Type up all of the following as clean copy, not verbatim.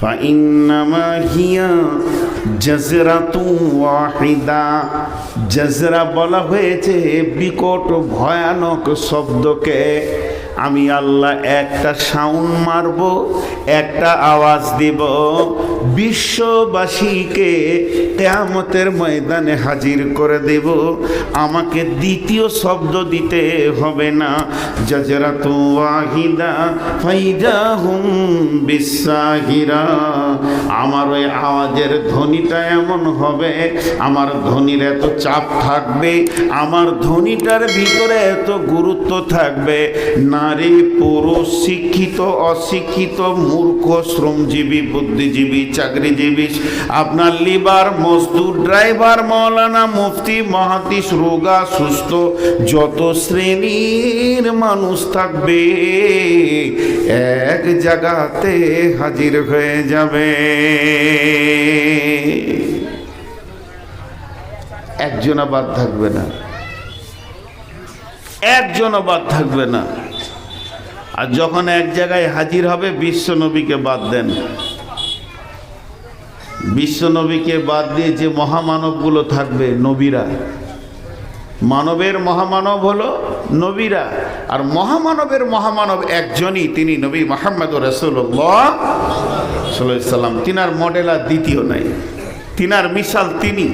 ফাইন্নামা হিয়া জাজরাতু ওয়াহিদা। জাজরা বলা হয়েছে বিকট ভয়ানক শব্দকে। আমি আল্লাহ একটা সাউন্ড মারব, একটা আওয়াজ দিব, বিশ্ববাসীকে কিয়ামতের ময়দানে হাজির করে দেব। আমাকে দ্বিতীয় শব্দ দিতে হবে না। জাজরাতু ওয়াহিদা ফাইজাহুম বিসাহিরা। আমার ওই আওয়াজের ধ্বনিটা এমন হবে, আমার ধ্বনির এত চাপ থাকবে, আমার ধ্বনিটার ভিতরে এত গুরুত্ব থাকবে, নারী পুরুষ, শিক্ষিত অশিক্ষিত, মূর্খ, শ্রমজীবী, বুদ্ধিজীবী, চাকরিজীবী, আপনার লিবার, মজদুর, ড্রাইভার, মৌলানা, মুফতি, মহাদিস, রোগা, সুস্থ, যত শ্রেণীর মানুষ থাকবে এক জায়গাতে হাজির হয়ে যাবে। একজনও বাদ থাকবে না, একজনও বাদ থাকবে না। আর যখন এক জায়গায় হাজির হবে, বিশ্ব নবীকে বাদ দেন। বিশ্ব নবীকে বাদ দিয়ে যে মহামানবগুলো থাকবে, নবীরা। মানবের মহামানব হলো নবীরা, আর মহামানবের মহামানব একজনই, তিনি নবী মুহাম্মদ রাসূলুল্লাহ সাল্লাল্লাহু আলাইহি সাল্লাম। তিনার মডেল আর দ্বিতীয় নাই, তিনার মিসাল তিনি,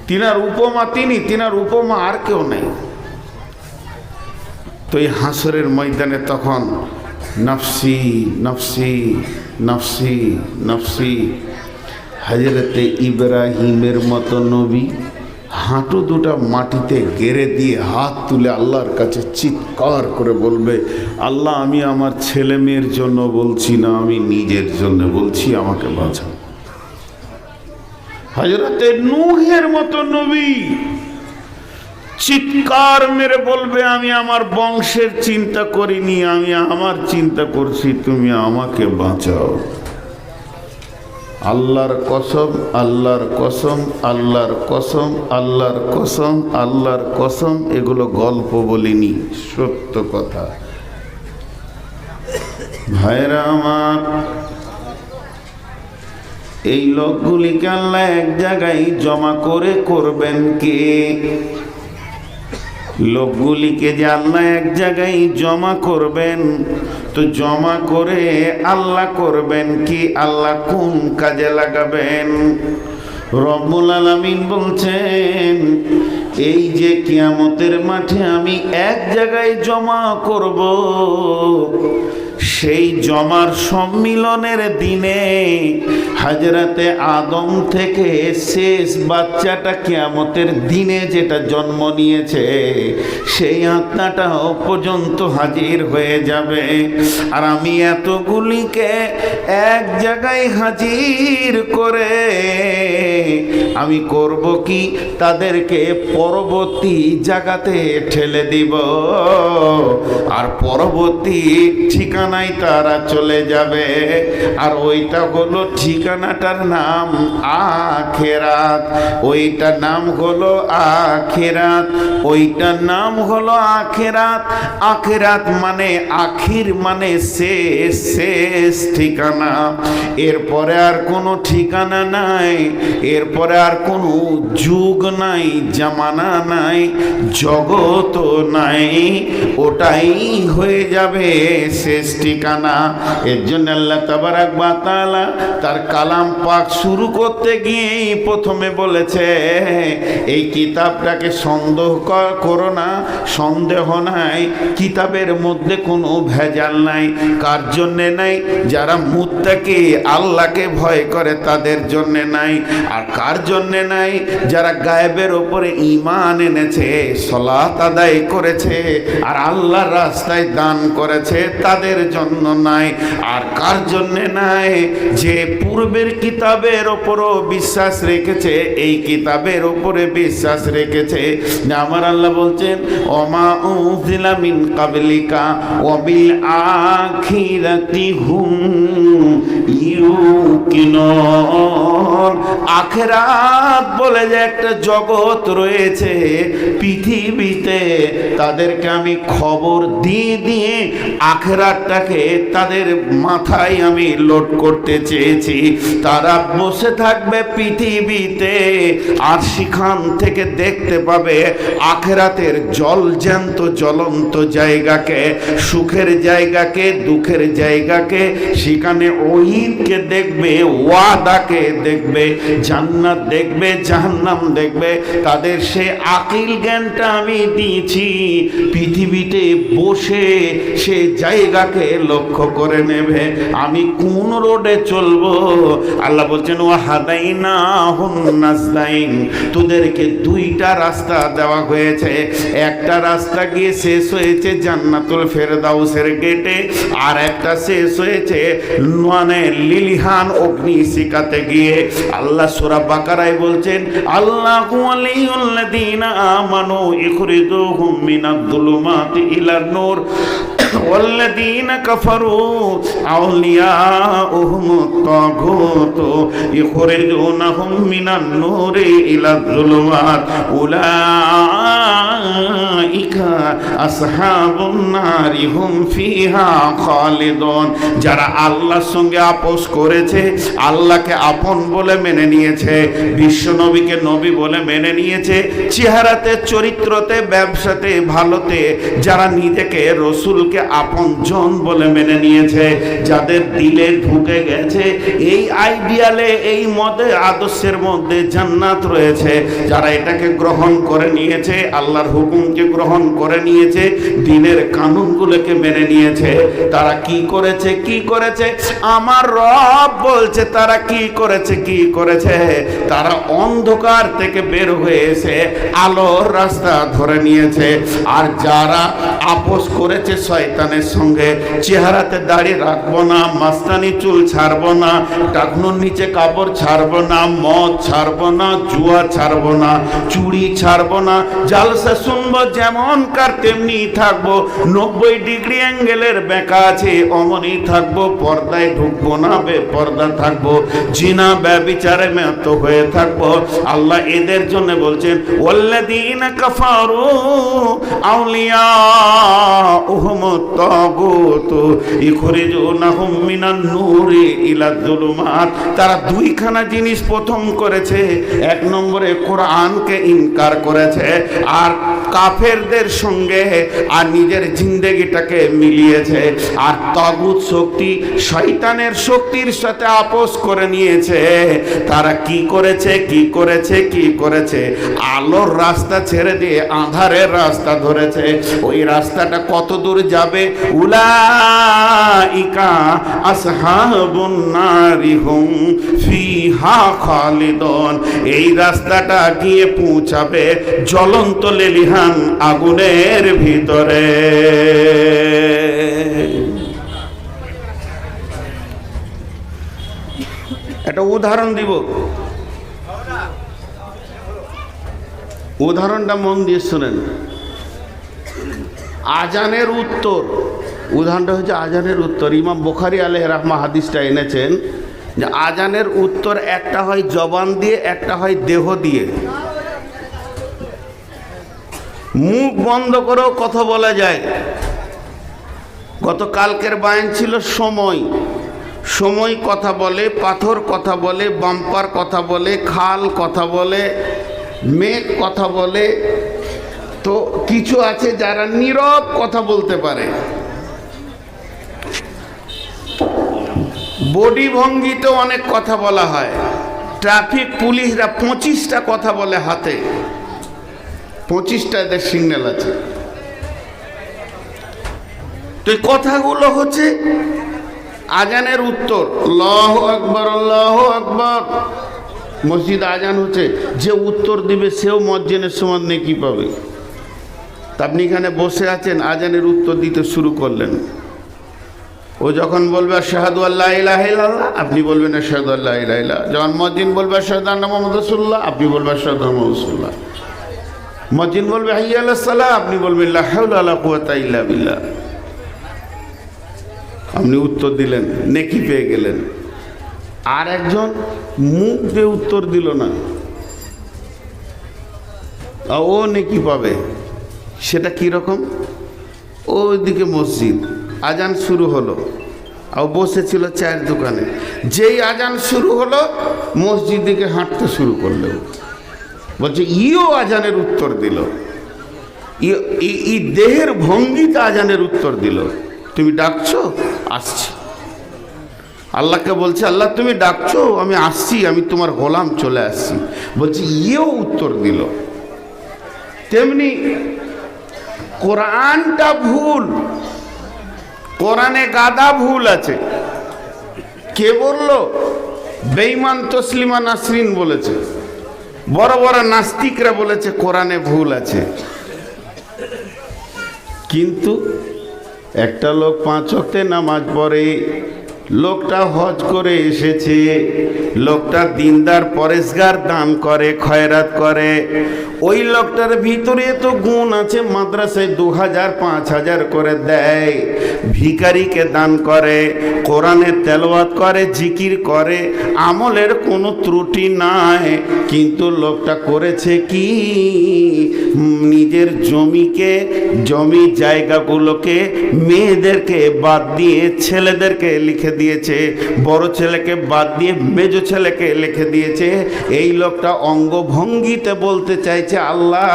তিনার উপমা তিনি, তিনার উপমা আর কেউ নাই। তো এই হাসরের ময়দানে তখন নফসি নফসি নফসি নফসি। হযরতে ইব্রাহিমের মতো নবী হাঁটু দুটা মাটিতে গেড়ে দিয়ে হাত তুলে আল্লাহর কাছে চিৎকার করে বলবে, আল্লাহ আমি আমার ছেলে মেয়ের জন্য বলছি না, আমি নিজের জন্য বলছি, আমাকে বাঁচাও। হযরতে নূহের মতো নবী চিৎকার মেরে বলবে, আমি আমার বংশের চিন্তা করিনি, আমি আমার চিন্তা করছি, তুমি আমাকে বাঁচাও। আল্লাহর কসম, আল্লাহর কসম, আল্লাহর কসম, আল্লাহর কসম, আল্লাহর কসম, এগুলো গল্প বলিনি, সত্য কথা। ভাইরা আমার, এই লোকগুলিকে আল্লাহ এক জায়গায় জমা করে করবেন কে? লোকগুলিকে যে আল্লাহ এক জায়গায় জমা করবেন, তো জমা করে আল্লাহ করবেন কি? আল্লাহ কোন কাজে লাগাবেন? রব্বুল আলামিন বলছেন, এই যে কিয়ামতের মাঠে আমি এক জায়গায় জমা করব, সেই জমার সম্মিলনের দিনে হযরতে আদম থেকে শেষ বাচ্চাটা কিয়ামতের দিনে যেটা জন্ম নিয়েছে, সেই আত্মাটাও পর্যন্ত হাজির হয়ে যাবে। আর আমি এতগুলিকে এক জায়গায় হাজির করে আমি করব কি? তাদেরকে পরবর্তী জায়গাতে ঠেলে দিব, আর পরবর্তী ঠিকানায় তারা চলে যাবে। আর ওইটা হলো, ঠিকানাটার নাম আখিরাত। ওইটার নাম হলো আখিরাত, ওইটার নাম হলো আখিরাত। আখিরাত মানে আখির, মানে শেষ, শেষ ঠিকানা। এরপরে আর কোনো ঠিকানা নাই, এরপরে আর কোনো যুগ নাই, জামানা নাই, জগৎ নাই, ওটাই হয়ে যাবে শেষ ঠিকানা। এর জন্য আল্লাহ তাবারাক ওয়া তাআলা তার কালাম পাক শুরু করতে গিয়ে প্রথমে বলেছে, এই কিতাবটাকে সন্দেহ করো না, সন্দেহ নাই, কিতাবের মধ্যে কোনো ভেজাল নাই। কার জন্যে নাই? যারা মুত্তাকি, আল্লাহকে ভয় করে তাদের জন্যে নাই। আর কার জন্যে নাই? যারা গায়েবের ওপরে ঈমান এনেছে, সালাত আদায় করেছে, আর আল্লাহর রাস্তায় দান করেছে, তাদের জন্য নাই। আর কার জন্যে নাই? যে পূর্বের কিতাবের ওপরও বিশ্বাস রেখেছে, এই কিতাবের ওপরে বিশ্বাস রেখেছে। আমার আল্লাহ বলছেন, ওমা উনজিলা মিন কাবলিকা ওয়া বিল আখিরাতি হুম ইউকিনুন। আখেরাত বলে যে একটা জগৎ রয়েছে পৃথিবীতে, তাদেরকে আমি খবর দিয়ে দিয়ে আখেরাতটাকে তাদের মাথায় আমি লোড করতে চেয়েছি। তারা বসে থাকবে পৃথিবীতে আর সেখান থেকে দেখতে পাবে আখেরাতের জ্যান্ত জ্বলন্ত জায়গাকে, সুখের জায়গাকে, দুঃখের জায়গাকে, সেখানে ওহীদকে দেখবে, ওয়াদাকে দেখবে, জান্নাত দেখবে, জাহান্নাম দেখবে। তাদের সে আকিল জ্ঞানটা আমি দিয়েছি, পৃথিবীতে বসে সে জায়গাকে লক্ষ্য করে নেবে আমি কোন রোডে চলবো। আল্লাহ বলছেন ওয়া হাদাইনাহুন নাজদাইন, তোদেরকে দুইটা রাস্তা দেওয়া হয়েছে। একটা রাস্তা গিয়ে শেষ হয়েছে জান্নাতুল ফেরদাউসের গেটে, আর একটা শেষ হয়েছে মানে লিলিহান অগ্নিশিখাতে গিয়ে। আল্লাহ সূরা বাকারায় বলছেন আল্লাহু ওয়ালিয়ুল্লাযীনা আমানু ইখরিজুহুম মিনাদ যুলুমাতি ইলান নূর ওয়াল্লাযীনা কাফারু আউলিয়াউহুমুত তাগুত ইখরিজুনাহুম মিনান নূরি ইলাজ যুলুমাত উলাইকা আসহাবুন নারি হুম ফিহা খালিদুন। যারা আল্লাহর সঙ্গে আপোষ করেছে, আল্লাহকে আপন বলে মেনে নিয়েছে, বিশ্ব নবীকে নবী বলে মেনে নিয়েছে, চেহারাতে, চরিত্রতে, ব্যবসাতে, ভালোতে যারা নিজেকে রসুলকে আপন জন বলে মেনে নিয়েছে, যাদের দিলে ঢুকে গেছে এই আইডিয়ালে, এই মতে আদর্শের মধ্যে জান্নাত রয়েছে, যারা এটাকে গ্রহণ করে নিয়েছে, আল্লাহর হুকুমকে গ্রহণ করে নিয়েছে, দিনের কানুনগুলোকে মেনে নিয়েছে, তারা কি করেছে? কি করেছে? আমার রব বলছে তারা কি করেছে? কি করেছে? তারা অন্ধকার থেকে বের হয়ে এসে আলোর রাস্তা ধরে নিয়েছে। আর যারা আপোষ করেছে শয়তানের সঙ্গে, চেহারাতে দাড়ি রাখবো না, মাস্তানি চুল ছাড়বো না, টাকনুর নিচে কাপড় ছাড়বো না, মদ ছাড়বো না, জুয়া ছাড়বো না, চুড়ি ছাড়বো না, জালসা শুনবো যেমন কার তেমনি থাকবো, 90 ডিগ্রি অ্যাঙ্গেলের বেঁকা আছে অমনি থাকবো, পর্দায় ঢুকবো না, বেপর্দা থাকবো, জিনা ব্যভিচারে মেত হয়ে থাকবো। আল্লাহ এদের জন্য বলছেন ওয়াল্লাযীনা কাফারু আউলিয়াউহুমুত তাগুত ইখরিজুনাহুম মিনান নূরি ইলাজ যুলুমাত। তারা দুইখানা জিনিস প্রথম করেছে। এক নম্বরে কোরআনকে ইনকার করেছে, আর কাফেরদের সঙ্গে আর নিজের জিন্দেগিটাকে মিলিয়েছে, আর তাগুত শক্তি, শয়তানের শক্তির সাথে আপোষ করে নিয়েছে। তারা কি করেছে? কি করেছে? কি করেছে? আলোর রাস্তা ছেড়ে দিয়ে আঁধারের রাস্তা ধরেছে। ওই রাস্তাটা কত দূর যাবে? উলাইকা আসহাবুন নারি হুম ফিহা খালিদুন। এই রাস্তাটা গিয়ে পৌঁছাবে জ্বলন্ত লেলিহান আগুনের ভিতরে। একটা উদাহরণ দিব, উদাহরণটা মন দিয়ে শুনেন। আজানের উত্তর, উদাহরণটা হচ্ছে আজানের উত্তর। ইমাম বুখারী আলাইহির রাহমাহ হাদিসটা এনেছেন যে আজানের উত্তর একটা হয় জবান দিয়ে, একটা হয় দেহ দিয়ে। মুখ বন্ধ করেও কথা বলা যায়। গতকালকের বায়ান ছিল সময়। সময় কথা বলে, পাথর কথা বলে, বাম্পার কথা বলে, খাল কথা বলে, মেঘ কথা বলে। তো কিছু আছে যারা নীরব কথা বলতে পারে। বডি ভঙ্গিতে অনেক কথা বলা হয়। ট্রাফিক পুলিশরা 25টা কথা বলে হাতে, 25টা এদের সিগন্যাল আছে। তো এই কথাগুলো হচ্ছে আজানের উত্তর। আল্লাহু আকবার, আল্লাহু আকবার। মসজিদ আজান হচ্ছে, যে উত্তর দিবে সেও মুয়াজ্জিনের সমান নেকি পাবে। তা আপনি এখানে বসে আছেন, আজানের উত্তর দিতে শুরু করলেন। ও যখন বলবে আশহাদু আল্লা ইলাহা ইল্লাল্লাহ, আপনি বলবেন আশহাদু আল্লা ইলাহা ইল্লাল্লাহ। যখন মুয়াজ্জিন বলবে আশহাদু আন্না মুহাম্মাদুর রাসূলুল্লাহ, আপনি বলবেন আশহাদু আন্না মুহাম্মাদুর রাসূলুল্লাহ। মুয়াজ্জিন বলবে হাইয়া আলাস সালাহ, আপনি বলবেন লা হাওলা ওয়ালা কুওয়াতা ইল্লা বিল্লাহ। আপনি উত্তর দিলেন, নেকি পেয়ে গেলেন। আর একজন মুখ দিয়ে উত্তর দিল না, ও নেকি পাবে। সেটা কীরকম? ওইদিকে মসজিদ, আজান শুরু হলো, আর বসেছিল চায়ের দোকানে। যেই আজান শুরু হলো মসজিদ দিকে হাঁটতে শুরু করলো, বলছে ইও আজানের উত্তর দিল, ই দেহের ভঙ্গিতে আজানের উত্তর দিল। তুমি ডাকছো? আসছি। আল্লাহকে বলছে, আল্লাহ তুমি ডাকছো, আমি আসছি, আমি তোমার গোলাম, চলে আসছি। বলছে ইও উত্তর দিল। তেমনি কোরআনটা ভুল, কোরআনে গাদা ভুল আছে। কে বললো? বেঈমান তসলিমা নাসরিন বলেছে, বড় বড় নাস্তিকরা বলেছে কোরআনে ভুল আছে। কিন্তু একটা লোক 5 ওয়াক্তে নামাজ পড়ে, লোকটা হজ করে এসেছে, লোকটা দিনদার পরেশগার, দান করে, খয়রাত করে, ওই লোকটার ভিতরে তো গুণ আছে, মাদ্রাসায় 2000 5000 করে দেয়, ভিখারিকে দান করে, কোরআনের তেলাওয়াত করে, জিকির করে, আমলের কোনো ত্রুটি নাই। কিন্তু লোকটা করেছে কি? নিজের জমি জায়গাগুলোকে মেয়েদেরকে বাদ দিয়ে ছেলেদেরকে লিখে দিয়েছে, বড় ছেলেকে বাদ দিয়ে মেজো ছেলেকে লিখে দিয়েছে। এই লোকটা অঙ্গভঙ্গিতে বলতে চাইছে, আল্লাহ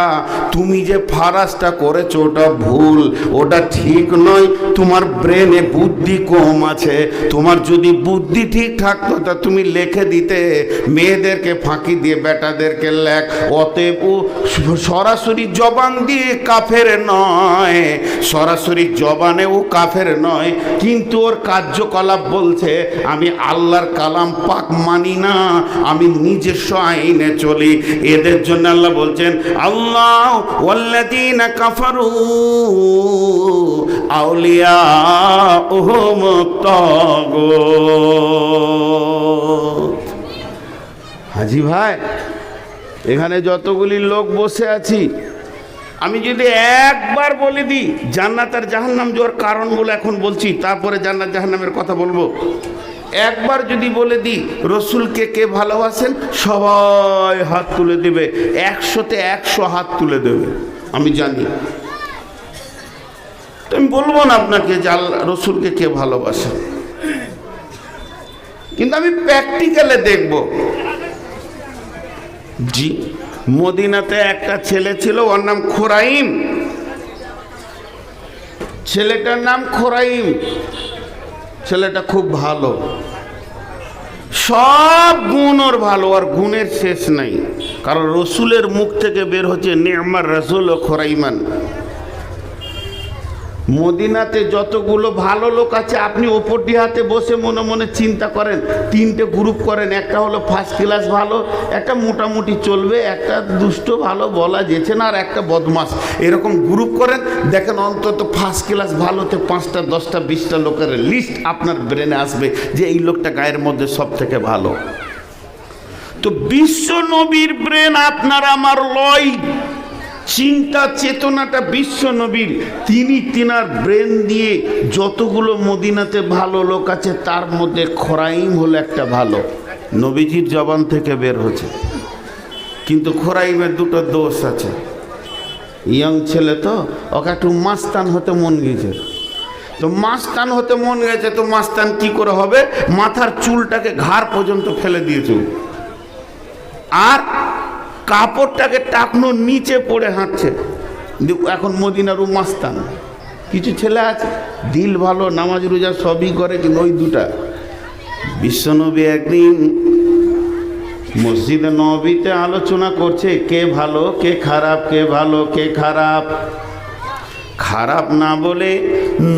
তুমি যে ফারাজটা করেছো ওটা ভুল, ওটা ঠিক নয়, তোমার ব্রেনে বুদ্ধি কম আছে, তোমার যদি বুদ্ধি ঠিক থাকতো তা তুমি লিখে দিতে, মেয়েদেরকে ফাঁকি দিয়ে বেটাদেরকে লেখ। অতএব ও সরাসরি জবান দিয়ে কাফের নয়, সরাসরি জবানে ও কাফের নয়, কিন্তু ওর কার্যকলাপ বলছে আমি আল্লাহর কালাম পাক মানি না, আমি নিজস্ব আইনে চলি। এদের জন্য আল্লাহ বলছেন, আল্লাহ ওয়াল্লাযীনা কাফারু আউলিয়াউহুম তাগুত। হাজি ভাই, এখানে যতগুলি লোক বসে আছি, আমি যদি একবার বলে দিই জান্নাত আর জাহান্নাম যাওয়ার কারণগুলো এখন বলছি, তারপরে জান্নাত জাহান্নামের কথা বলবো। একবার যদি বলে দিই রসুলকে কে ভালোবাসেন, সবাই হাত তুলে দেবে, 100তে 100 হাত তুলে দেবে, আমি জানি। তো আমি বলবো না আপনাকে যে রসুলকে কে ভালোবাসেন, কিন্তু আমি প্র্যাকটিক্যালে দেখব। জি, মদিনাতে একটা ছেলে ছিল, ওর নাম খোরাইম, ছেলেটার নাম খোরাইম। ছেলেটা খুব ভালো, সব গুণ ওর ভালো, আর গুণের শেষ নাই, কারণ রসুলের মুখ থেকে বের হচ্ছে নি'মার রাসূল ও খোরাইমান। মদিনাতে যতগুলো ভালো লোক আছে, আপনি ওপরটি হাতে বসে মনে মনে চিন্তা করেন, 3টে গ্রুপ করেন। একটা হলো ফার্স্ট ক্লাস ভালো, একটা মোটামুটি চলবে, একটা দুষ্ট ভালো বলা যেছে না, আর একটা বদমাস। এরকম গ্রুপ করেন, দেখেন অন্তত ফার্স্ট ক্লাস ভালোতে 5টা 10টা 20টা লোকের লিস্ট আপনার ব্রেনে আসবে যে এই লোকটা গায়ের মধ্যে সব থেকে ভালো। তো বিশ্ব নবীর ব্রেন আপনার আমার লয়, চিন্তা চেতনাটা বিশ্ব নবীর। তিনার ব্রেন দিয়ে যতগুলো মদিনাতে ভালো লোক আছে তার মধ্যে খোরাইম হলো একটা ভালো, নবীজির জবান থেকে বের হচ্ছে। কিন্তু খোরাইমের 2টো দোষ আছে। ইয়ং ছেলে তো, ওকে একটু মাস্তান হতে মন গেছে, তো মাস্তান হতে মন গেছে, তো মাস্তান কি করে হবে? মাথার চুলটাকে ঘাড় পর্যন্ত ফেলে দিয়েছে, আর কাপড়টাকে টাকনোর নিচে পড়ে হাঁটছে। এখন মদিনারও মাস্তান। কিছু ছেলে আছে দিল ভালো, নামাজ রোজা সবই করে, কিন্তু ওই 2টা। বিশ্বনবী একদিন মসজিদে নববীতে আলোচনা করছে কে ভালো কে খারাপ, কে ভালো কে খারাপ। খারাপ না বলে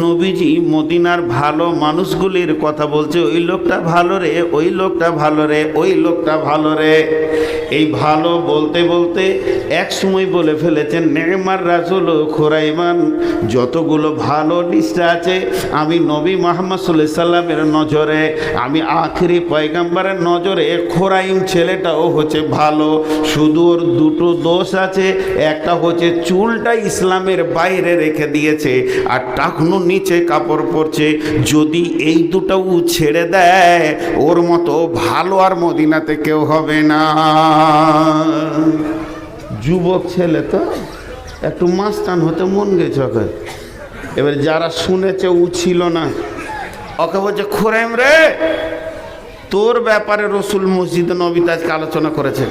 নবীজি মদিনার ভালো মানুষগুলির কথা বলছে, ওই লোকটা ভালো রে, ওই লোকটা ভালো রে, ওই লোকটা ভালো রে। এই ভালো বলতে বলতে এক সময় বলে ফেলেছেন নি'মার রাসূল খোরাইমান। যতগুলো ভালো লিস্ট আছে, আমি নবী মুহাম্মদ সাল্লাল্লাহু আলাইহি সাল্লামের নজরে, আমি আখেরি পয়গম্বরের নজরে খোরাইম ছেলেটাও হচ্ছে ভালো। শুধু ওর 2টো দোষ আছে, একটা হচ্ছে চুলটা ইসলামের বাইরে রেখে দিয়েছে, আর টাকনো টাকনু নিচে কাপড় পরছে, যদি এই দুটো ছেড়ে দেয় ওর মতো ভালো আর মদিনাতে কেউ হবে না। যুবক ছেলে তো একটু মাস্তান হতে মন গেছে ওকে। এবার যারা শুনেছে ও ছিল না, ওকে বলছে খোরাইম রে, তোর ব্যাপারে রসুল মসজিদ নবীতে আজকে আলোচনা করেছে।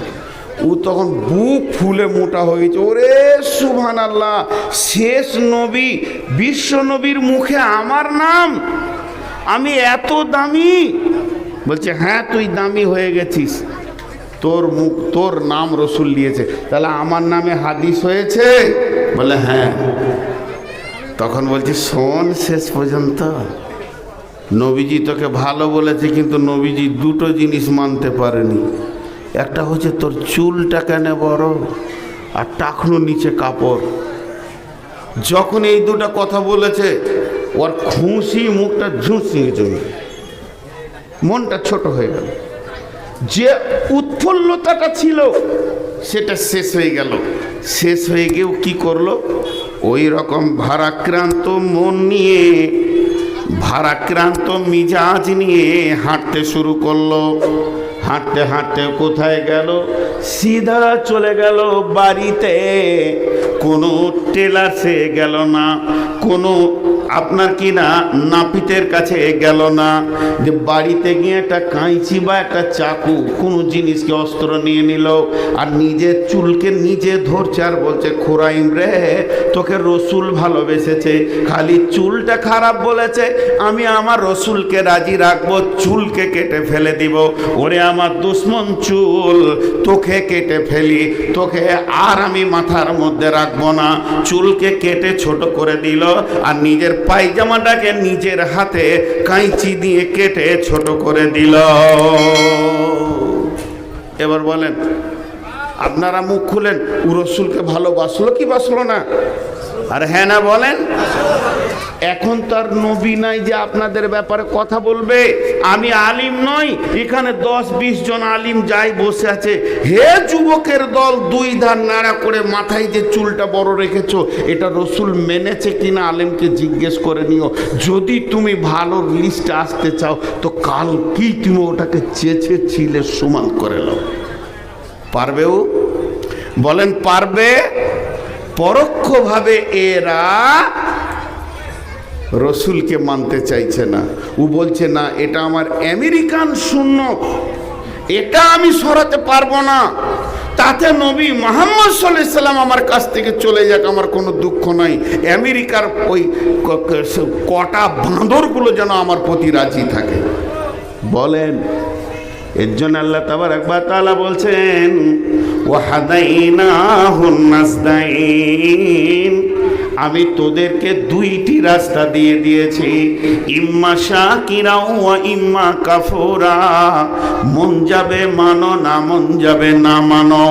ও তখন বুক ফুলে মোটা হয়েছে, ওরে সুবহানাল্লাহ, শেষ নবী বিশ্ব নবীর মুখে আমার নাম, আমি এত দামি? বলছে হ্যাঁ তুই দামি হয়ে গেছিস, তোর নাম রসুল নিয়েছে, তাহলে আমার নামে হাদিস হয়েছে? বলে হ্যাঁ। তখন বলছি শোন শেষ পর্যন্ত, নবীজি তোকে ভালো বলেছে, কিন্তু নবীজি দুটো জিনিস মানতে পারেনি। একটা হচ্ছে তোর চুলটা কেন বড়, আর টাকনু নিচে কাপড়। যখন এই দুটো কথা বলেছে ওর খুশি মুখটা ঝুঁসিয়ে জমি, মনটা ছোট হয়ে গেল, যে উৎফুল্লতাটা ছিল সেটা শেষ হয়ে গেল। শেষ হয়ে গিয়েও কি করলো, ওই রকম ভারাক্রান্ত মন নিয়ে, ভারাক্রান্ত মিজাজ নিয়ে হাঁটতে শুরু করলো। হাঁটতে হাঁটতে কোথায় গেল, সিধা চলে গেল বাড়িতে। কোনো টেলার্সে গেল না, কোনো আপনার কি না নাপিতের কাছে গেল না, যে বাড়িতে গিয়ে একটা কাঁচি বা একটা চাকু কোনো জিনিসকে অস্ত্র নিয়ে নিল, আর নিজের চুলকে নিজে ধরছে আর বলছে খোরাইম রে, তোকে রসুল ভালোবেসেছে, খালি চুলটা খারাপ বলেছে, আমি আমার রসুলকে রাজি রাখবো, চুলকে কেটে ফেলে দিব। ওরে আমার দুশ্মন চুল, তোকে কেটে ফেলি, তোকে আর আমি মাথার মধ্যে রাখবো না। চুলকে কেটে ছোট করে দিল, আর নিজের পায়জামাটাকে নিজের হাতে কাঁচি দিয়ে কেটে ছোট করে দিল। এবার বলেন, আপনারা মুখ খুলেন, ও রসুলকে ভালোবাসলো কি বাসলো না? আর হ্যাঁ না বলেন। এখন তার নবী নাই যে আপনাদের ব্যাপারে কথা বলবে। আমি আলিম নই, এখানে 10-20 জন আলিম যাই বসে আছে। হে যুবকের দল, দুই ধার নাড়া করে মাথায় যে চুলটা বড় রেখেছো, এটা রসুল মেনেছে কিনা আলিমকে জিজ্ঞেস করে নিও। যদি তুমি ভালো লিস্টে আসতে চাও তো কাল কি তুমি ওটাকে চেঁচে ছিলে সমান করে নাও। পারবে ও? বলেন পারবে? পরোক্ষভাবে এরা রসুলকে মানতে চাইছে না। ও বলছে না, এটা আমার আমেরিকান সুন্নত, এটা আমি সরাতে পারবো না, তাতে নবী মুহাম্মদ সাল্লাল্লাহু আলাইহি সাল্লাম আমার কাছ থেকে চলে যাক, আমার কোনো দুঃখ নাই। আমেরিকার ওই কটা বাঁদরগুলো যেন আমার প্রতি রাজি থাকে। বলেন, এর জন্য আল্লাহ তাবারাক ওয়া তাআলা বলছেন ওয়াহাদাইনাহুন নাসদাইন, আমি তোদেরকে দুইটি রাস্তা দিয়ে দিয়েছি, ইম্মা শাকিরা ওয়া ইম্মা কাফুরা। মন যাবে মানো, না মন যাবে না মানো।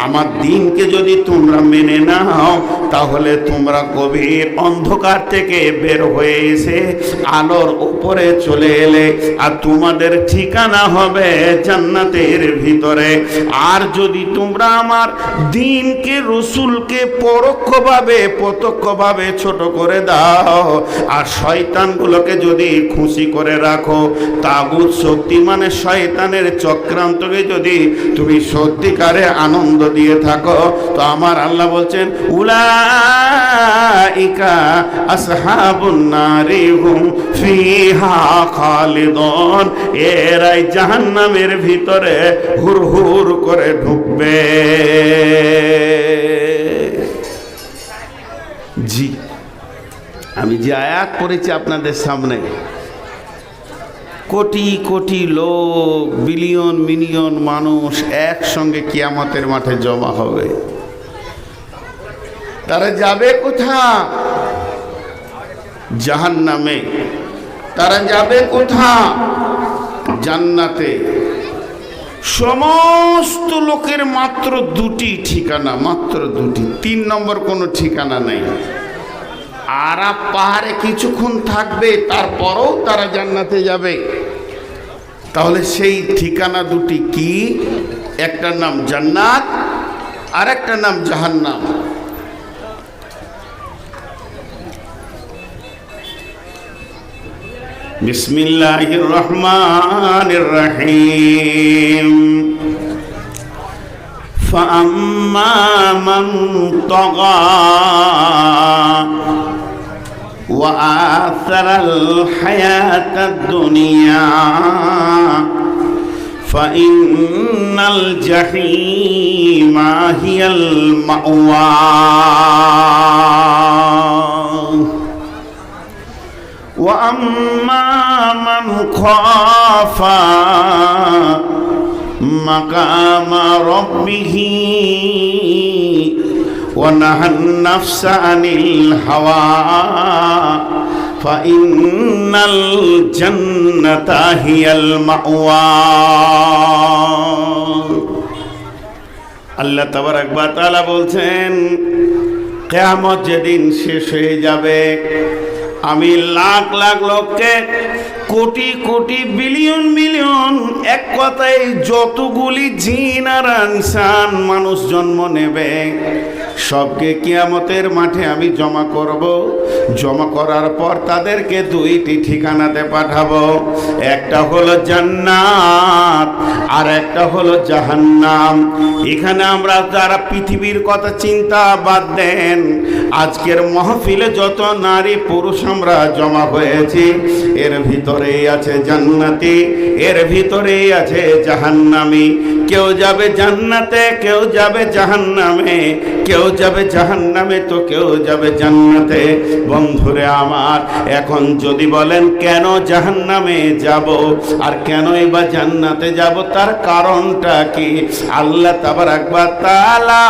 আমার দিনকে যদি তোমরা মেনে নাও তাহলে তোমরা গভীর অন্ধকার থেকে বের হয়ে এসে আলোর উপরে চলে এলে, আর তোমাদের ঠিকানা হবে জান্নাতের ভিতরে। আর যদি তোমরা আমার দিনকে, রসুলকে পরোক্ষভাবে প্রত্যক্ষভাবে ছোট করে দাও, আর শয়তানগুলোকে যদি খুশি করে রাখো, তাগুত শক্তি মানে শয়তানের চক্রান্তকে যদি তুমি সত্যিকারে আনন্দ দিয়ে থাকো, তো আমার আল্লাহ বলছেন উলাইকা আসহাবুন নারি হুম ফিহা খালিদুন, এরাই জাহান্নামের ভিতরে হুরহুর করে ঢুকবে। জি, আমি যে আয়াত পড়েছি আপনাদের সামনে, কোটি কোটি লোক, বিলিয়ন মিলিয়ন মানুষ একসঙ্গে কিয়ামতের মাঠে জমা হবে। তারা যাবে কোথা? জাহান্নামে। তারা যাবে কোথা? জান্নাতে। সমস্ত লোকের মাত্র দুটি ঠিকানা, মাত্র দুটি, 3 নম্বর কোনো ঠিকানা নেই। আরাফ পাহাড়ে কিছুক্ষণ থাকবে, তারপরও তারা জান্নাতে যাবে। তাহলে সেই ঠিকানা দুটি কি? একটার নাম জান্নাত, আর একটা নাম জাহান্নাম। বিসমিল্লাহির রহমানির রহিম। ফাআম্মা মান তাগা ওয়া আসারাল হায়াতাদ দুনিয়া ফাইন্নাল জাহিমা হিয়াল মাওয়া। وأما من خاف مقام ربه ونهى النفس عن الهوى فإن الجنة هي المأوى। আল্লাহ তাবারক ওয়া তাআলা বলছেন, কিয়ামত যেদিন শেষ হয়ে যাবে, আমি লাখ লাখ লোককে, কোটি কোটি বিলিয়ন মিলিয়ন, এক কথায় যতগুলি জিন আর ইনসান মানুষ জন্ম নেবে, সবকে কিয়ামতের মাঠে আমি জমা করব। জমা করার পর তাদেরকে দুইটি ঠিকানাতে পাঠাবো। একটা হলো জান্নাত আর একটা হলো জাহান্নাম। এখানে আমরা যারা পৃথিবীর কথা চিন্তা বাদ দেন, আজকের মাহফিলে যত নারী পুরুষ আমরা জমা হয়েছি, এর ভিতরেই আছে জান্নাতি, এর ভিতরেই আছে জাহান্নামী। কেউ যাবে জান্নাতে, কেউ যাবে জাহান্নামে, কেউ যাবে জাহান্নামে তো কেউ যাবে জান্নাতে। বন্ধুরে আমার, এখন যদি বলেন কেন জাহান্নামে যাব আর কেনই বা জান্নাতে যাব, তার কারণটা কি? আল্লাহ তাবারক ওয়া তাআলা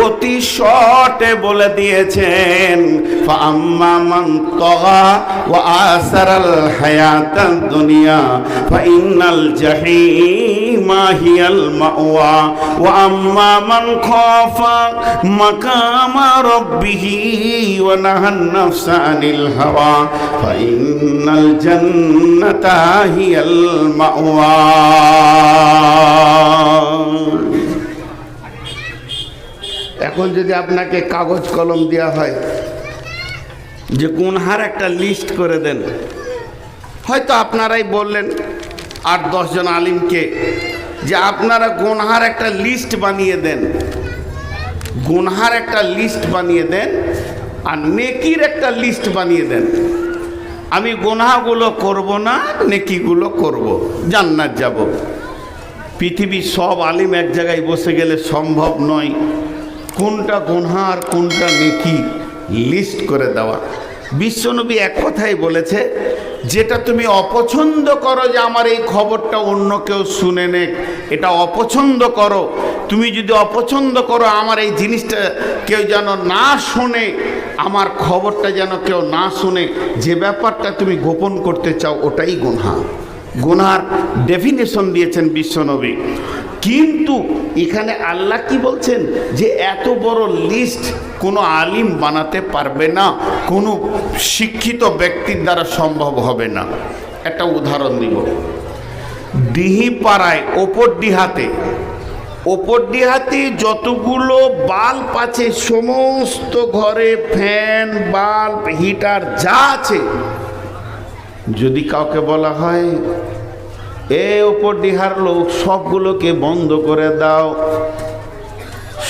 অতি শর্টে বলে দিয়েছেন, ফাআম্মা মান তাগা ওয়া আসারাল হায়াতাদ দুনিয়া ফাইন্নাল জাহিমা হিয়াল মাওয়া ওয়া আম্মা মান খাফা মাকামা রাব্বিহি ওয়া নাহান নাফসা আনিল হাওয়া ফাইন্নাল জান্নাতা হিয়াল মাওয়া। এখন যদি আপনাকে কাগজ কলম দেওয়া হয় যে গুনহার একটা লিস্ট করে দেন, হয়তো আপনারাই বললেন 8-10 জন আলিমকে যে আপনারা গুনহার একটা লিস্ট বানিয়ে দেন, গুনহার একটা লিস্ট বানিয়ে দেন আর নেকির একটা লিস্ট বানিয়ে দেন। আমি গুনহাগুলো করব না, নেকিগুলো করব, জান্নাত যাব। পৃথিবীর সব আলিম এক জায়গায় বসে গেলে সম্ভব নয় কোনটা গুনহা আর কোনটা নেকি লিস্ট করে দেওয়া। বিশ্বনবী এক কথাই বলেছে, যেটা তুমি অপছন্দ করো যে আমার এই খবরটা অন্য কেউ শুনে নেক, এটা অপছন্দ করো। তুমি যদি অপছন্দ করো আমার এই জিনিসটা কেউ যেন না শোনে, আমার খবরটা যেন কেউ না শুনে, যে ব্যাপারটা তুমি গোপন করতে চাও, ওটাই গুনহা। গুনহার ডেফিনেশন দিয়েছেন বিশ্বনবী। কিন্তু এখানে আল্লাহ কি বলছেন, যে এত বড় লিস্ট কোনো আলিম বানাতে পারবে না, কোনো শিক্ষিত ব্যক্তির দ্বারা সম্ভব হবে না। একটা উদাহরণ দিব। ডিহিপাড়ায় ওপর ডিহাতে যতগুলো বাল্ব আছে, সমস্ত ঘরে ফ্যান, বাল্ব, হিটার যা আছে, যদি কাউকে বলা হয় ওপর ডিহার লোক সবগুলোকে বন্ধ করে দাও,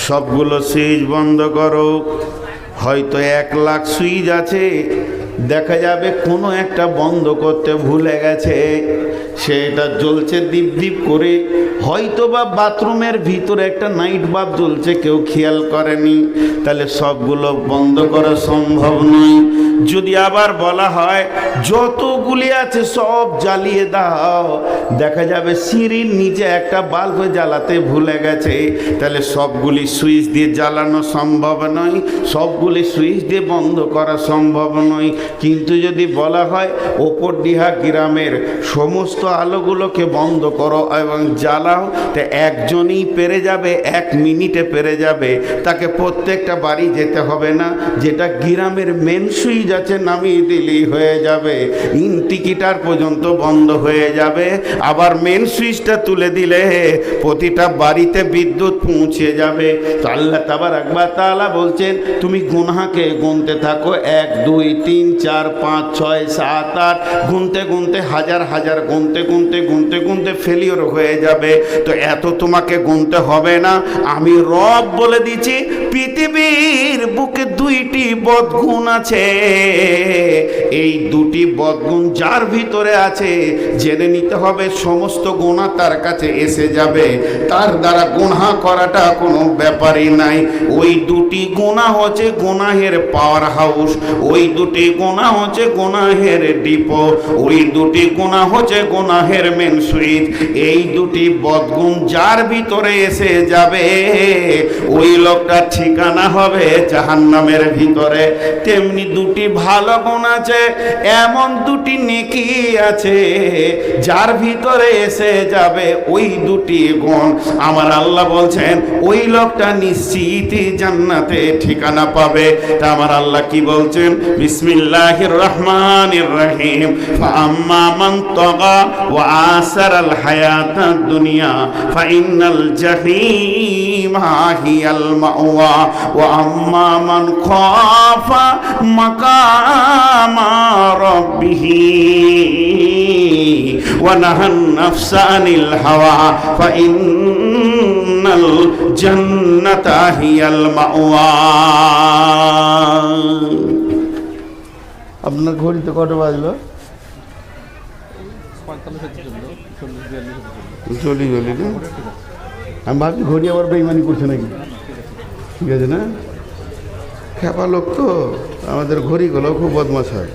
সবগুলো সুইচ বন্ধ করো, হয়তো 1 লাখ সুইচ আছে, দেখা যাবে কোনো একটা বন্ধ করতে ভুলে গেছে, সেটা জ্বলছে দীপ দীপ করে, হয়তো বা বাথরুমের ভিতরে একটা নাইট বাল্ব জ্বলছে, কেউ খেয়াল করেনি, তাহলে সবগুলো বন্ধ করা সম্ভব নয়। যদি আবার বলা হয় যতগুলি আছে সব জ্বালিয়ে দাও, দেখা যাবে সিঁড়ির নিচে একটা বাল্ব জ্বালাতে ভুলে গেছে, তাহলে সবগুলি সুইচ দিয়ে জ্বালানো সম্ভব নয়, সবগুলি সুইচ দিয়ে বন্ধ করা সম্ভব নয়। কিন্তু যদি বলা হয় ওপর ডিহা গ্রামের সমস্ত আলোগুলোকে বন্ধ করো এবং জ্বালাও, তো একজনই পেরে যাবে, 1 মিনিটে পেরে যাবে, তাকে প্রত্যেকটা বাড়ি যেতে হবে না, যেটা গ্রামের মেন সুইচ সুইচ আছে নামিয়ে দিলেই হয়ে যাবে, ইন্ডিকেটর পর্যন্ত বন্ধ হয়ে যাবে, আবার মেন সুইচটা তুলে দিলে প্রতিটা বাড়িতে বিদ্যুৎ পৌঁছে যাবে। তো আল্লাহ তাবারক ওয়া তাআলা বলছেন তুমি গুনাহকে গুনতে থাকো, 1 2 3 4 5 6 7 8 গুনতে গুনতে হাজার হাজার গুনতে গুনতে গুনতে গুনতে ফেলিওর হয়ে যাবে। তো এত তোমাকে গুনতে হবে না, আমি রব বলে দিচ্ছি পৃথিবীর বুকে 2টি বদগুণ আছে, এই 2টি বদগুণ যার ভিতরে আছে জেনে নিতে হবে সমস্ত গুনাহ তার কাছে এসে যাবে, তার দ্বারা গুনাহ করাটা কোনো ব্যাপারই নাই। ওই 2টি গুনাহ হচ্ছে গুনাহের পাওয়ার হাউস, ওই 2টি গুনাহ হচ্ছে গুনাহের ডিপো, ওই 2টি গুনাহ হচ্ছে গুনাহের মেন সুইচ। এই 2টি বদগুণ যার ভিতরে এসে যাবে ওই লোকটার ঠিকানা হবে জাহান্নামের ভিতরে। তেমনি 2টি ভালো গুণ আছে, এমন 2টি নেকি আছে যার ভিতরে এসে যাবে ওই 2টি গুণ, আমার আল্লাহ বলছেন ওই লোকটা নিশ্চিত জান্নাতে ঠিকানা পাবে। তা আমার আল্লাহ কি বলছেন? বিসমিল্লাহির রহমানির রহিম, ফাআম্মা মান তাগা ওয়া আসারাল হায়াতাদ দুনিয়া ফাইন্নাল জাহিমা হিয়াল মাওয়া ওয়া আম্মা মান খাফা মাকামা রাব্বিহি ওয়া নাহান নাফসা আনিল হাওয়া ফাইন্নাল জান্নাতা হিয়াল মাওয়া। আপনার ঘড়িতে কত বাজলো? চলি চলি না, আমি ভাবছি ঘড়ি আবার বেইমানি করছে নাকি। ঠিক আছে না, খেপা লোক তো আমাদের ঘড়িগুলো খুব বদমাশ হয়।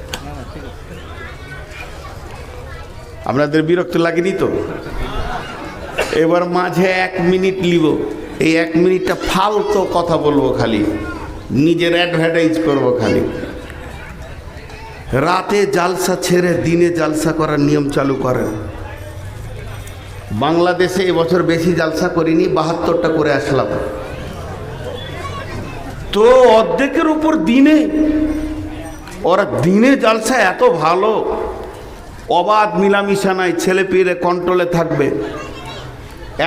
আপনাদের বিরক্ত লাগেনি তো? এবার মাঝে 1 মিনিট নিব, এই 1 মিনিটটা ফালতু কথা বলবো, খালি নিজের অ্যাডভার্টাইজ করবো খালি। রাতে জালসা ছেড়ে দিনে জালসা করার নিয়ম চালু করেন। বাংলাদেশে এবছর বেশি জালসা করিনি, 72টা করে আসলাম। তো অর্ধেকের উপর দিনে, ওরা দিনে জালসা এত ভালো, অবাধ মিলামিশা নাই, ছেলে পেলে কন্ট্রোলে থাকবে।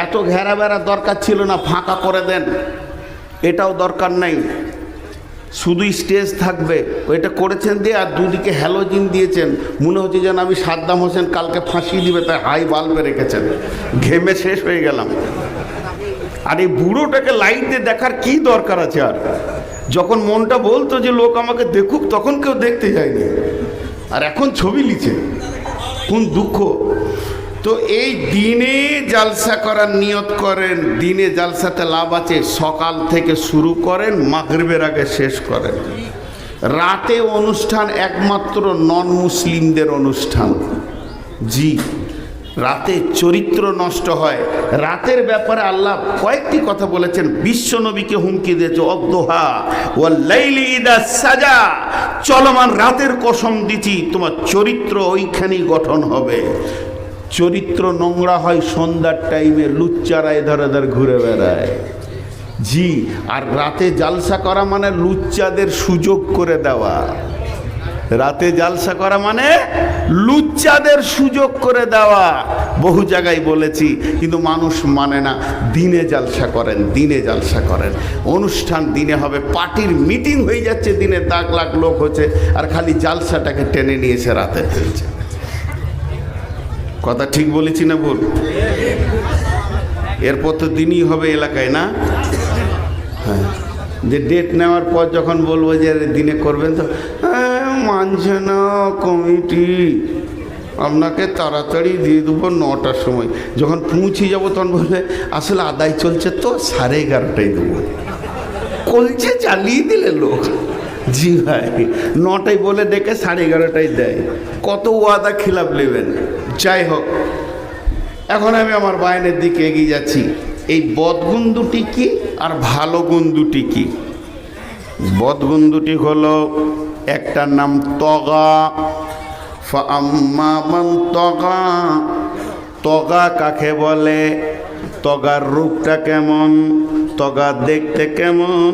এত ঘেরা বেড়া দরকার ছিল না, ফাঁকা করে দেন, এটাও দরকার নাই, শুধু স্টেজ থাকবে ওইটা করেছেন দিয়ে, আর দুদিকে হ্যালোজিন দিয়েছেন, মনে হচ্ছে যেন আমি সাদ্দাম হোসেন কালকে ফাঁসিয়ে দিবে তাই হাই বাল্বে রেখেছেন, ঘেমে শেষ হয়ে গেলাম। আর এই বুড়োটাকে লাইট দিয়ে দেখার কি দরকার আছে? আর যখন মনটা বলতো যে লোক আমাকে দেখুক তখন কেউ দেখতে যায়নি, আর এখন ছবি লিখে, কোন দুঃখ। তো এই দিনে জালসা করার নিয়ত করেন, দিনে জালসাতে লাভ আছে, সকাল থেকে শুরু করেন মাগরিবের আগে শেষ করেন। রাতে অনুষ্ঠান একমাত্র নন মুসলিমদের অনুষ্ঠান। জি, রাতে চরিত্র নষ্ট হয়। রাতের ব্যাপারে আল্লাহ কয়েকটি কথা বলেছেন, বিশ্ব নবীকে হুমকি দিয়েছে, অদ্দোহা ওয়াল লাইলি ইদা সাজা, চলমান রাতের কসম দিচ্ছি তোমার চরিত্র ওইখানেই গঠন হবে। চরিত্র নোংরা হয় সন্ধ্যার টাইমে, লুচ্চারা এধার এধার ঘুরে বেড়ায়। জি, আর রাতে জালসা করা মানে লুচ্চাদের সুযোগ করে দেওয়া। রাতে জালসা করা মানে লুচ্চাদের সুযোগ করে দেওয়া। বহু জায়গায় বলেছি, কিন্তু মানুষ মানে না। দিনে জালসা করেন, দিনে জালসা করেন, অনুষ্ঠান দিনে হবে। পার্টির মিটিং হয়ে যাচ্ছে দিনে, 1 লাখ লোক হচ্ছে, আর খালি জালসাটাকে টেনে নিয়েছে রাতে ফেলছে। কথা ঠিক বলেছি না ভুল? এরপর তো দিনই হবে এলাকায়, না? হ্যাঁ, যে ডেট নেওয়ার পর যখন বলবো যে দিনে করবেন, তো মানছে না কমিটি, আপনাকে তাড়াতাড়ি দিয়ে দেবো 9টার সময়। যখন পৌঁছে যাবো তখন বলবে আসলে আদায় চলছে তো 11:30টায় দেবো। কলছে চালিয়ে দিলে লোক। জি ভাই, 9টায় বলে ডেকে 11:30টায় দেয়। কত ওয়াদা খিলাফ নেবেন? যাই হোক, এখন আমি আমার বায়নের দিকে এগিয়ে যাচ্ছি। এই বদগুণ দুটি কি আর ভালো গুণ দুটি কি? বদগুণ দুটি হলো, একটার নাম তগা। ফাআম্মা মান তগা, তগা কাকে বলে? তগার রূপটা কেমন, তগা দেখতে কেমন,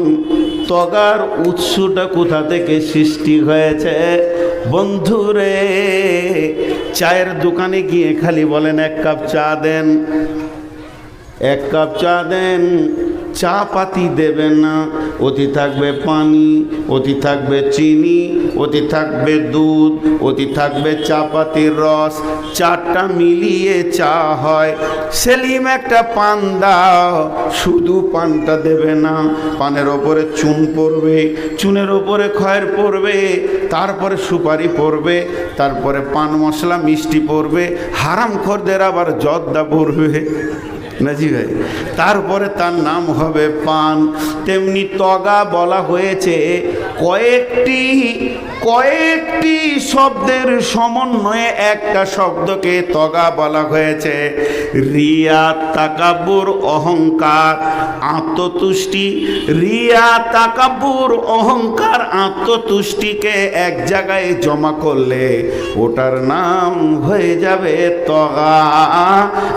তগার উৎসটা কোথা থেকে সৃষ্টি হয়েছে? বন্ধুরে, চায়ের দোকানে গিয়ে খালি বলেন এক কাপ চা দেন, এক কাপ চা দেন, চা পাতি দেবেন না, অতি থাকবে পানি, অতি থাকবে চিনি, অতি থাকবে দুধ, অতি থাকবে চা পাতির রস, চারটা মিলিয়ে চা হয়। সেলিম একটা পান দাও, শুধু পানটা দেবে না, পানের ওপরে চুন পড়বে, চুনের ওপরে খয়ের পড়বে, তারপরে সুপারি পড়বে, তারপরে পান মশলা মিষ্টি পড়বে, হারামখোরদের আবার জর্দা পড়বে নাজি ভাই, তারপরে তার নাম হবে পান। তেমনি তগা বলা হয়েছে কয়েকটি শব্দের সমন্বয়ে একটা শব্দকে তগা বলা হয়েছে। রিয়া, তাকাব্বুর, অহংকার, আত্মতুষ্টি। রিয়া, তাকাব্বুর, অহংকার, আত্মতুষ্টিকে এক জায়গায় জমা করলে ওটার নাম হয়ে যাবে তগা।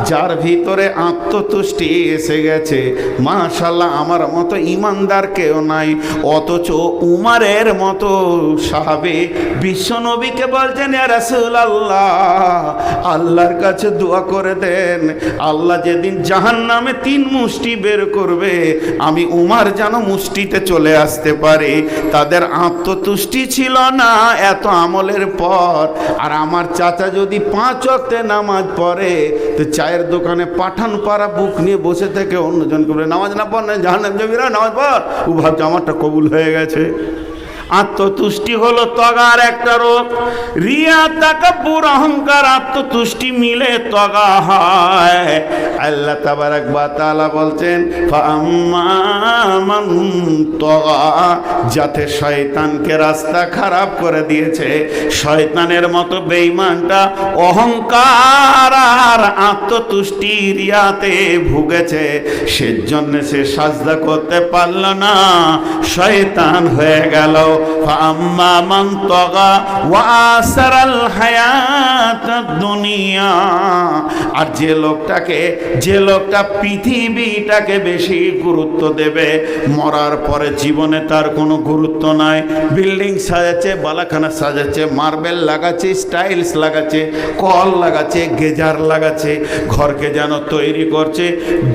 যার ভিতরে আত্মতুষ্টি এসে গেছে, মাশাআল্লাহ আমার মতো ইমানদার কেউ নাই, অথচ উমারের মতো সাহাবী বিশ্বনবীকে বলছেন ইয়া রাসূলুল্লাহ, আল্লাহর কাছে দোয়া করে দেন, আল্লাহ যেদিন জাহান্নামে 3 মুষ্টি বের করবে, আমি উমার যেন মুষ্টিতে চলে আসতে পারি। তাদের আত্মতুষ্টি ছিল না এত আমলের পর। আর আমার চাচা যদি 5 ওয়াক্তে নামাজ পড়ে, তো চায়ের দোকানে পাঠান পাড়া বুক নিয়ে বসে থেকে অন্যজনকে বলে নামাজ না পড় না জাহান্নাম যাবি না, নামাজ পড়। ও ভাবছে আমারটা কবুল হয়ে গেছে। আত্মতুষ্টি হলো তগার একটা রোগ। রিয়া, তাকাব্বুর, অহংকার, আত্মতুষ্টি মিলে তগা হয়। আল্লাহ তাবারাক ওয়া তাআলা বলছেন ফাআম্মা মান তগা, যাতে শয়তানকে রাস্তা খারাপ করে দিয়েছে, শয়তানের মতো বেঈমানটা অহংকার আর আত্মতুষ্টি রিয়াতে ভুগেছে, সেজন্য সে সাজদা করতে পারল না, শয়তান হয়ে গেল। ফাআম্মা মান তাগা ওয়া আসারাল হায়াতাদ দুনিয়া, আর যে লোকটা পৃথিবীটাকে বেশি গুরুত্ব দেবে, মরার পরে জীবনে তার কোনো গুরুত্ব নাই। বিল্ডিং সাজাচ্ছে, বালাখানা সাজাচ্ছে, মার্বেল লাগাচ্ছে, স্টাইলস লাগাচ্ছে, কল লাগাচ্ছে, গেজার লাগাচ্ছে, ঘরকে যেন তৈরি করছে,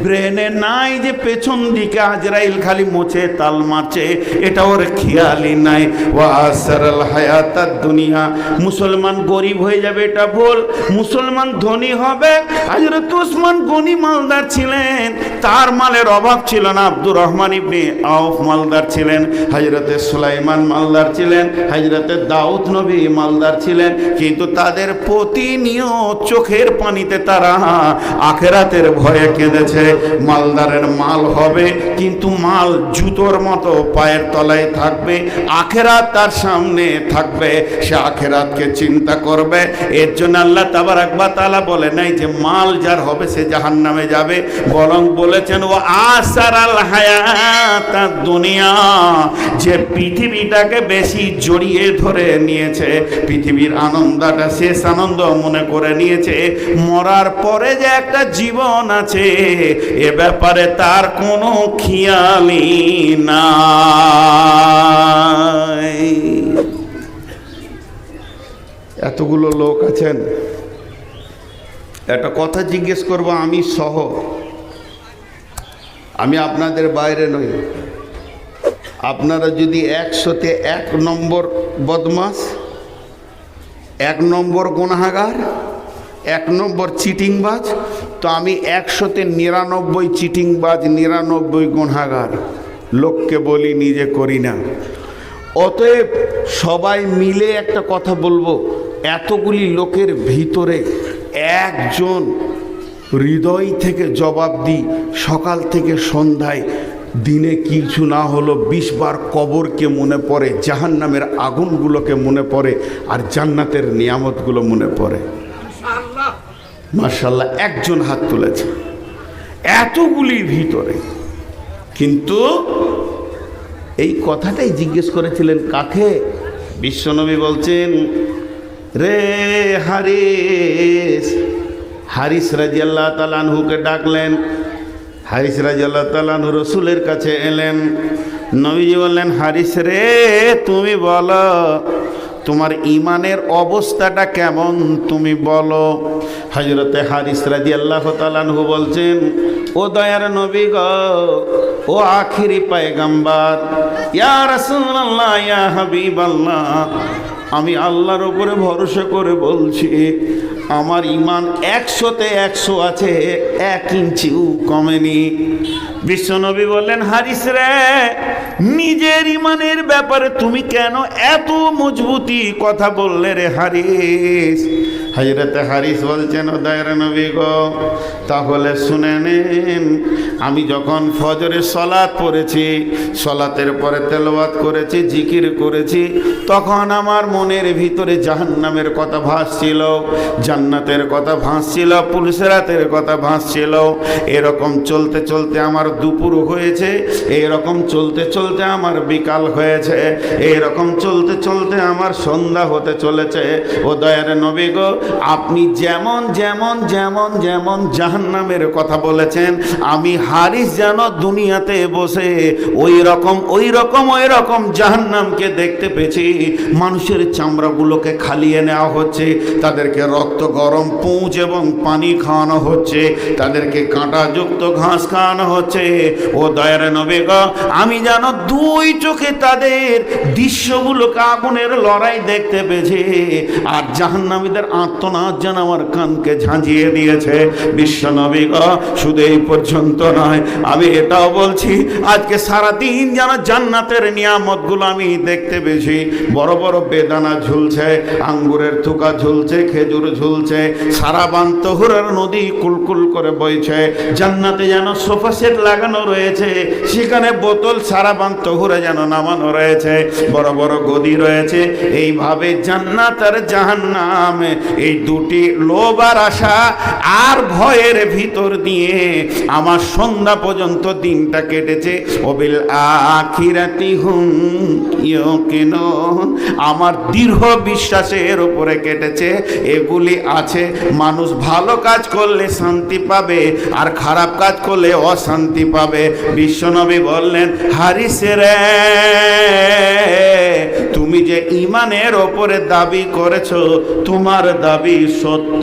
ব্রেনে নাই যে পেছন দিকে আজরাইল খালি মোছে তাল মারছে, এটা ওর খেয়ালই নাই। ওয়া আসারাল হায়াতাদ দুনিয়া, মুসলমান গরিব হয়ে যাবে এটা ভুল, মুসলমান ধনী হবে। হযরত উসমান গনি মালদার ছিলেন, তার মালের অভাব ছিল না। আব্দুর রহমান ইবনে আউফ মালদার ছিলেন, হযরতে সুলাইমান মালদার ছিলেন, হযরতে দাউদ নবী মালদার ছিলেন, কিন্তু তাদের প্রতিনিয়ত চোখের পানিতে তারা আখিরাতের ভয়ে কেঁদেছে। মালদারের মাল হবে, কিন্তু মাল জুতোর মতো পায়ের তলায় থাকবে, আখিরাত তার সামনে থাকবে, সে আখিরাতকে চিন্তা করবে। এর জন্য আল্লাহ তাবারাক ওয়া তাআলা বলে নাই যে মাল যার হবে সে জাহান্নামে যাবে, বরং বলেছেন ও আসারাল হায়াতাদ দুনিয়া, যে পৃথিবীটাকে বেশি জড়িয়ে ধরে নিয়েছে, পৃথিবীর আনন্দটা শেষ আনন্দ মনে করে নিয়েছে, মরার পরে যে একটা জীবন আছে এ ব্যাপারে তার কোনো খেয়ালই নাই। এতগুলো লোক আছেন, একটা কথা জিজ্ঞেস করব আমি সহ, আমি আপনাদের বাইরে নই। আপনারা যদি 100-তে 1 নম্বর বদমাস, 1 নম্বর গুনাহগার, 1 নম্বর চিটিংবাজ, তো আমি 100-তে 99 চিটিংবাজ, 99 গুনাহগার। লোককে বলি, নিজে করি না। অতএব সবাই মিলে একটা কথা বলবো, এতগুলি লোকের ভিতরে একজন হৃদয় থেকে জবাব দিই, সকাল থেকে সন্ধ্যায় দিনে কিছু না হলো 20 বার কবরকে মনে পড়ে, জাহান্নামের আগুনগুলোকে মনে পড়ে, আর জান্নাতের নিয়ামতগুলো মনে পড়ে। মাশাআল্লাহ, একজন হাত তুলেছে এতগুলির ভিতরে। কিন্তু এই কথাটাই জিজ্ঞেস করেছিলেন কাকে? বিশ্বনবী বলছেন রে হারিস রাদিয়াল্লাহু তাআলা আনহুকে ডাকলেন। হারিস রাদিয়াল্লাহু তাআলা আনহু রাসূলের কাছে এলেন, নবীজি বললেন, হারিস রে, তুমি বলো তোমার ইমানের অবস্থাটা কেমন, তুমি বলো। হযরতে হারিস রাদিয়াল্লাহু তাআলা আনহু বলছেন, ও দয়ার নবী গো, ও আখিরি পয়গম্বর, ইয়া রাসূলুল্লাহ, ইয়া হাবিবাল্লাহ, আমি আল্লাহর উপরে ভরসা করে বলছি, আমার ইমান 100-তে 100 আছে, 1 ইঞ্চিও কমেনি। বিশ্বনবী বললেন, হারিস রে, নিজের ইমানের ব্যাপারে তুমি কেন এত মজবুতি কথা বললে রে হারিস? হযরতে হারিস বলছেন, ও দয়ার নবী গো, তাহলে শুনে নেন, আমি যখন ফজরের সালাত পড়েছি, সালাতের পরে তেলাওয়াত করেছি, জিকির করেছি, তখন আমার মনের ভিতরে জাহান্নামের কথা ভাসছিল, জান্নাতের কথা ভাসছিল, পুলসিরাতের কথা ভাসছিল। এরকম চলতে চলতে আমার দুপুর হয়েছে, এরকম চলতে চলতে আমার বিকাল হয়েছে, এরকম চলতে চলতে আমার সন্ধ্যা হতে চলেছে। ও দয়ার নবী গো, আপনি যেমন যেমন যেমন যেমন জাহান্নামের কথা বলেছেন, আমি হারিস যেন দুনিয়াতে বসে ওই রকম জাহান্নামকে দেখতে পেয়েছি। মানুষের চামড়াগুলোকে খালিয়ে নেওয়া হচ্ছে, তাদেরকে রক্ত গরম পুঁজ এবং পানি খাওয়ানো হচ্ছে, তাদেরকে কাঁটাযুক্ত ঘাস খাওয়ানো হচ্ছে। ও দয়ার নবী গো, আমি যেন 2 চোখে তাদের দৃশ্যগুলোকে, আগুনের লড়াই দেখতে পেয়েছি, আর জাহান্নামীদের আর্তনাদ যেন আমার কানকে ঝাঁঝিয়ে দিয়েছে। বিশ্ব নবী গো, শুধু এই পর্যন্ত নয়, আমি এটাও বলছি, আজকে সারাদিন যেন জান্নাতের নিয়ামতগুলো আমি দেখতে পেয়েছি। বড় বড় বেদানা ঝুলছে, আঙ্গুরের থুকা ঝুলছে, খেজুর ঝুলছে, সারাবান তহুরের নদী কুলকুল করে বইছে। জান্নাতে যেন সোফা সেট লাগানো রয়েছে, সেখানে বোতল সারাবান তহুরে যেন নামানো রয়েছে, বড় বড় গদি রয়েছে। এইভাবে জান্নাত আর জাহান্নাম, এই দুটি লোভ আর আশা আর ভয়ের ভিতর দিয়ে আমার সন্ধ্যা পর্যন্ত দিনটা কেটেছে। ওবিল আখিরাতি হুম ইউকিনুন, আমার দৃঢ় বিশ্বাসের উপরে কেটেছে। এগুলি আছে, মানুষ ভালো কাজ করলে শান্তি পাবে, আর খারাপ কাজ করলে অশান্তি পাবে। বিশ্বনবী বললেন, হারিস রে, তুমি যে ইমানের ওপরে দাবি করেছো, তোমার দাবি সত্য।